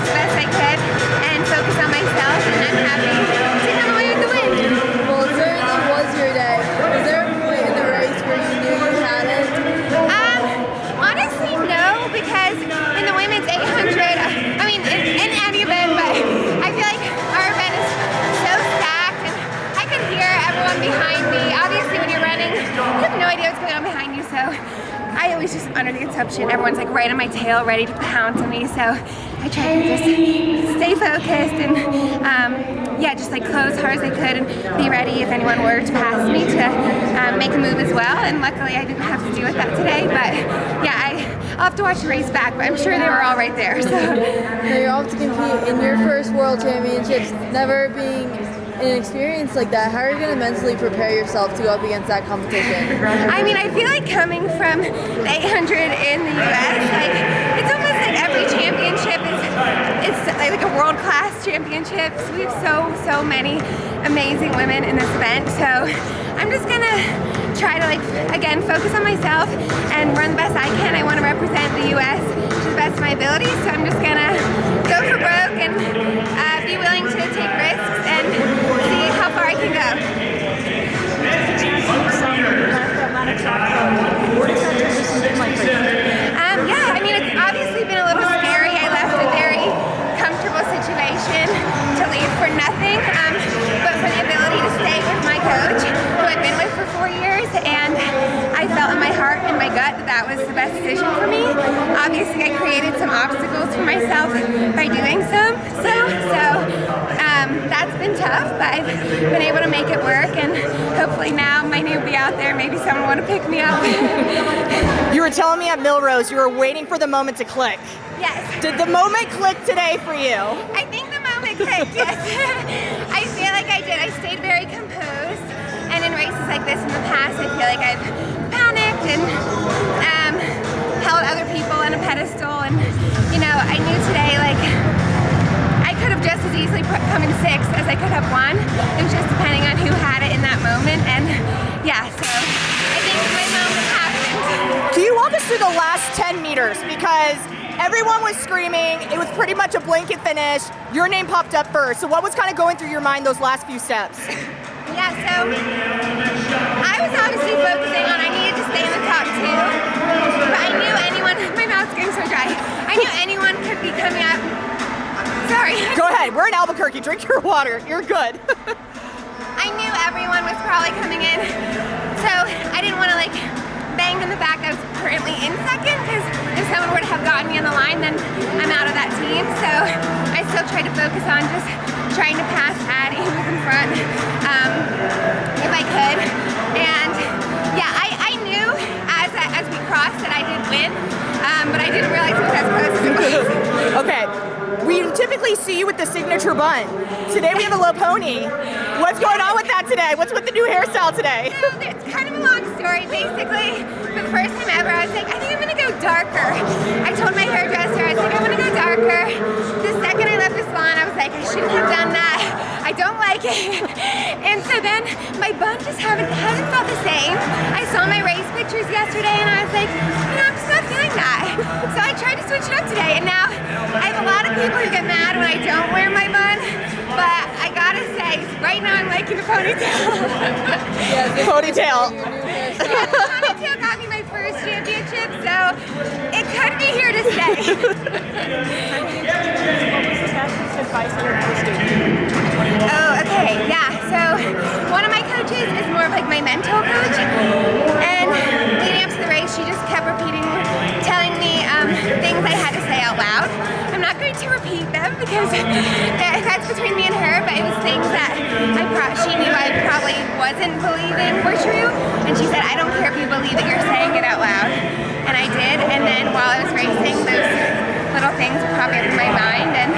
the best I could and focus on myself, and I'm happy to come away with the win. Well, it certainly was your day. Was there a point in the race where you knew you had it? Honestly, no, because in the women's 800, I mean, in any event, but I feel like our event is so stacked, and I could hear everyone behind me. Obviously, when you're running, you have no idea what's going on behind you, so I always just under the assumption everyone's like right on my tail, ready to pounce on me, so I try to just stay focused and yeah, just like close hard as I could and be ready if anyone were to pass me to make a move as well. And luckily I didn't have to deal with that today, but yeah, I'll have to watch the race back, but I'm sure they were all right there. So now you're off to compete in your first World Championships, never being an experience like that. How are you going to mentally prepare yourself to go up against that competition? I mean, I feel like coming from the 800 in the US, like it's almost like every championship it's like a world-class championship. So we have so many amazing women in this event. So I'm just gonna try to, like, again, focus on myself and run the best I can. I want to represent the US to the best of my ability. So I'm just gonna go for broke and be willing to take risks and see how far I can go. Yeah, I mean, it's obviously been a little scary. I left a very comfortable situation to leave for nothing, but for the ability to stay with my coach, who I've been with for 4 years, and I felt in my heart and my gut that that was the best decision for me. Obviously, I created some obstacles for myself by doing so that's been tough, but I've been able to make it work, and hopefully now my name will be out there. Maybe someone will want to pick me up. You were telling me at Millrose you were waiting for the moment to click. Yes. Did the moment click today for you? I think the moment clicked, yes. I feel like I did. I stayed very composed, and in races like this in the past, I feel like I've panicked and held other people on a pedestal, and you know, I knew today, like, I could have just as easily come in 6th as I could have won. It was just depending on who had it in that moment, and yeah, so I think my moment happened. Can you walk us through the last 10 meters? Because everyone was screaming, it was pretty much a blanket finish, your name popped up first, so what was kind of going through your mind those last few steps? Yeah, so I was honestly focusing on I needed to stay in the top 2, but I knew anyone, my mouth's getting so dry, I knew anyone could be coming up. Sorry. Go ahead, we're in Albuquerque, drink your water, you're good. I knew everyone was probably coming in, so I didn't want to like bang on the fact I was currently in 2nd, because if someone were to have gotten me on the line, then I'm out of that team. So I still tried to focus on just trying to pass Addie, who was in front, if I could. And yeah, I knew as we crossed that I did win, but I didn't realize it was as close as it was. Okay. We typically see you with the signature bun. Today we have a low pony. What's going on with that today? What's with the new hairstyle today? So it's kind of a long story. Basically, for the first time ever, I was like, I think I'm gonna go darker. I told my hairdresser, I was like, I'm gonna go darker. The second I left the salon, I was like, I shouldn't have done that. I don't like it. And so then my bun just hasn't felt the same. I saw my race pictures yesterday and I was like, you know, I'm just not feeling that. So I tried to switch it up today, and now I have a lot of people who get mad when I don't wear my bun, but I gotta say, right now I'm liking the ponytail. Ponytail. Yeah, the ponytail got me my first championship, so it could be here to stay. Oh, okay, yeah, so one of my coaches is more of like my mental coach, and leading up to the race, she just kept repeating, telling me things I had to say out loud. I'm not going to repeat them because that's between me and her, but it was things that she knew I probably wasn't believing were true, and she said, I don't care if you believe it, you're saying it out loud. And I did, and then while I was racing, those little things were popping up in my mind, and